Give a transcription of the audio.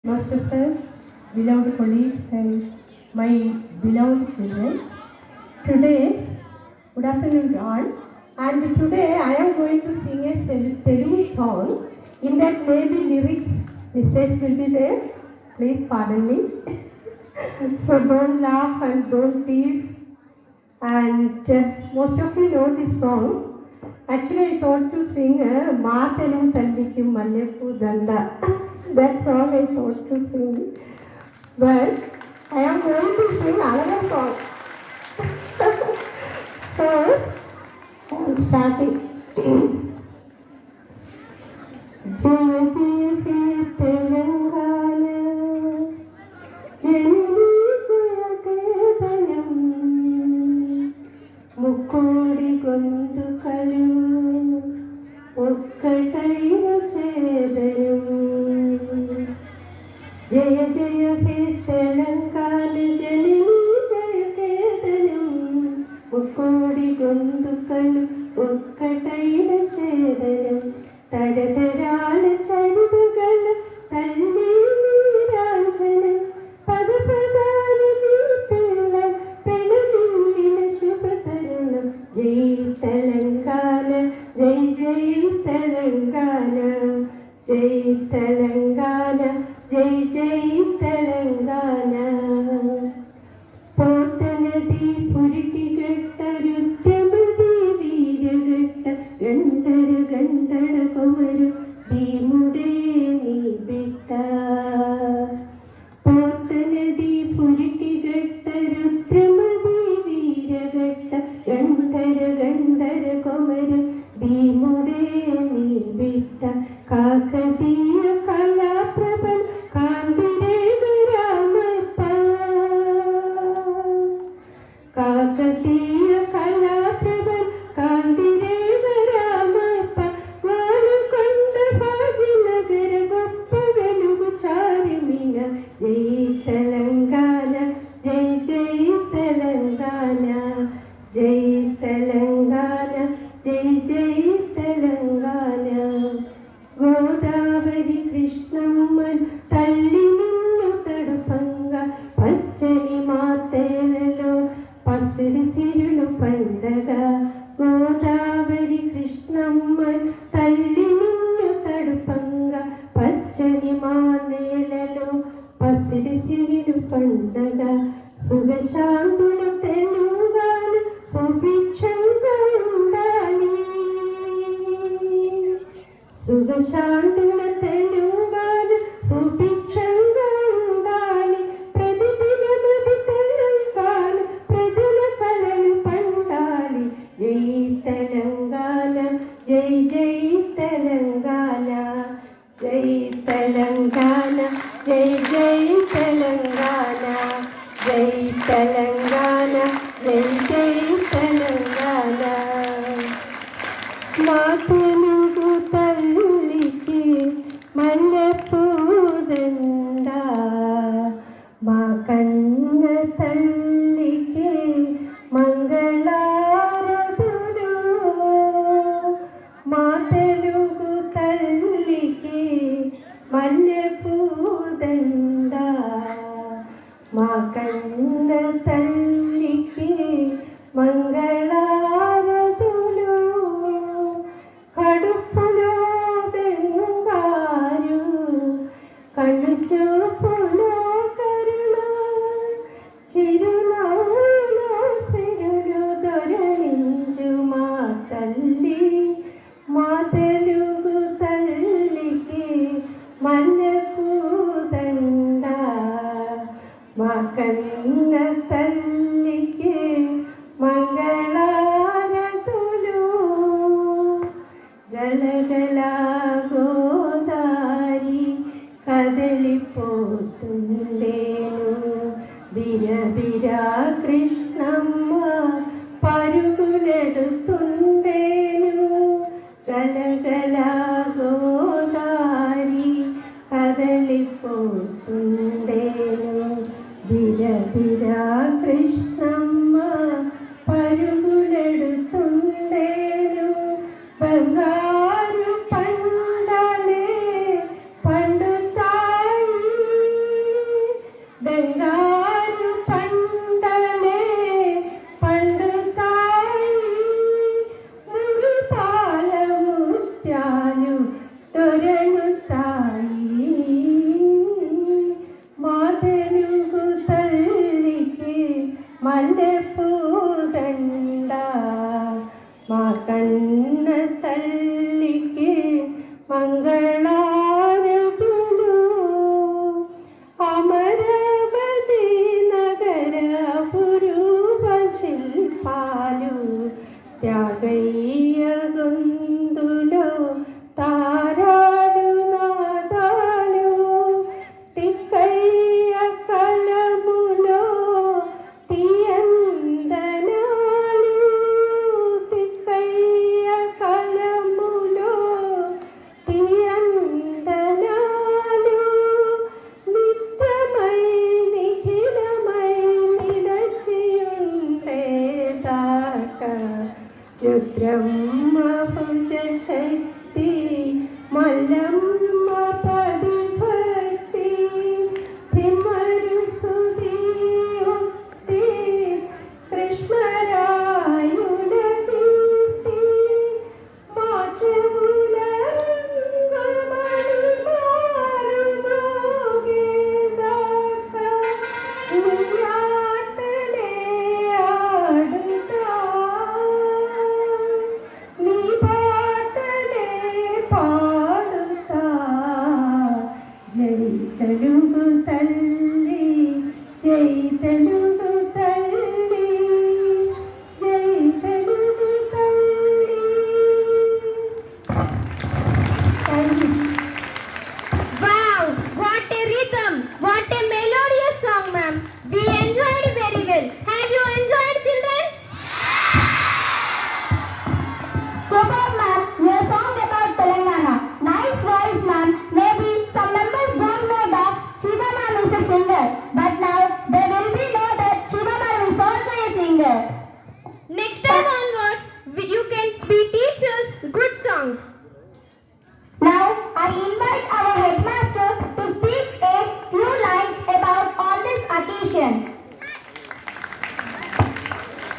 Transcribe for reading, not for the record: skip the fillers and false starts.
Master Sir, beloved colleagues and my beloved children. Today, good afternoon all. And today I am going to sing a Telugu song. In that maybe lyrics mistakes will be there. Please pardon me. So don't laugh and don't tease. And most of you know this song. Actually, I thought to sing Ma Telugu Talliki Mallepu Danda. That song I thought to sing. But I am going to sing another song. So, I am starting. Jaya Jaya He Telangana, Janani Jaya Kedanam, Mukkodi Gondukalu, Okkataina Chedanam. Jaya Jaya He Telangana, Janani Jaya Kedanam, Mukkodi Gondukalu, Okkataina Chedanam. തരതരാള ചരിതകൾ തല്ലി നീരാഞ്ജനം പദപദാന നീപ്പിള്ള പെണുന്നിന ശുഭതരുണം ജയ് തെലങ്കാന ജയ് ജയ് തെലങ്കാന ജയ് തെലങ്കാന ജയ് ജയ് തെലങ്കാന പോത്തനദി പുരുട്ടികെട്ടരുദ്യമതി വീരഘട്ട ഗണ്ടര ഗണ്ടട കൊമരു ഭീമുടേ നീ ബിട്ട പോത്തനദി പുരുട്ടികെട്ടരുദ്യമതി വീരഘട്ട ഗണ്ടര ഗണ്ടര കൊമരു ഭീമുടേ നീ ബിട്ട കാകതീയ കലാപ്രഭൻ കാന്തിരേക രാമപ്പ కాకతీయ కళాప్రభన్ కాంతిరేవ రామప్ప వానకొండ భాగ్యనగర గొప్ప వెలుగు చారిమిన జై తెలంగాణ జై జై తెలంగాణ జై తెలంగాణ జై జై తెలంగాణ గోదావరి కృష్ణమ్మన్ తల్లి నిన్ను తడుపంగా పచ్చని మాతేలలో పసిడి సిరులు పండగ గోదావరి కృష్ణమ్మన్ తల్లి నిన్ను తడుపంగా పచ్చని మానేలలో పసిడి సిరులు పండగ సుఖశాంతుల తెలంగాణ సుభిక్షంగా ఉండాలి సుఖశాంతుల తెలంగాణ సుభిక్షంగా ఉండాలి ప్రతిదినమది తెలంగాణ ప్రజల కలలు పండాలి జై తెలంగాణ జై జై తెలంగాణ జై తెలంగాణ జై జై తెలంగాణ జై తెలంగాణ జై జై తెలంగాణ మా తెలుగు తల్లికి మల్లెపూదండ మా కన్న తల్లికి మంగళారతుడు మా తెలుగు తల్లికి మల్లెపూదండ మా కన్న తల్లికి మంగళారతులు కడుపులో బెంగారు కళ్ళు చూపులో కరుణ చిరునవ్వులో సిరులు దొరలించు మా తల్లి మా తెలుగు తల్లికి మల్లెపూదండ మా కన్న తల్లికి మంగళారతులు గలగల గోదారి కదలిపోతుండేను బిరబిరా కృష్ణమ్మ పరుగునెడుతుండేను గలగల గోదారి కదలిపోతుండేను బిరబిరా కృష్ణమ్మ పరుగునెడుతుండేను బంగారు పండలే పండుతాయి బంగారు పంటలే పండుతాయి, మురిపాల ముత్యాలు దొరలుతాయి. మా తెలుగు తల్లికి మల్లెపూదండ, మా కన్న తల్లికి మంగళారతులు. అమరావతి నగర పురూప శిల్పాలు, త్యాగయ్య గొంతులో తారాడు నాదాలు, తిక్కయ్య కలములో తీయందనాలు, తిక్కయ్య కలములో తీయందనాలు. నిత్యమై నిఖిలమై నిలచి ఉండేదాకా రుద్రమ్మ భుజ శక్తి, మల్లమ్మ పది భక్తి, తిమ్మరు సుధీ ఉక్తి, కృష్ణరాయుడ కీర్తి. మా చెవుల రంగమణి మారు మోగేదాకా నీ ఆటలే ఆడుతా, నీ పాటలే పాడుతా. జై తెలుగు తల్లి, జై తెలుగు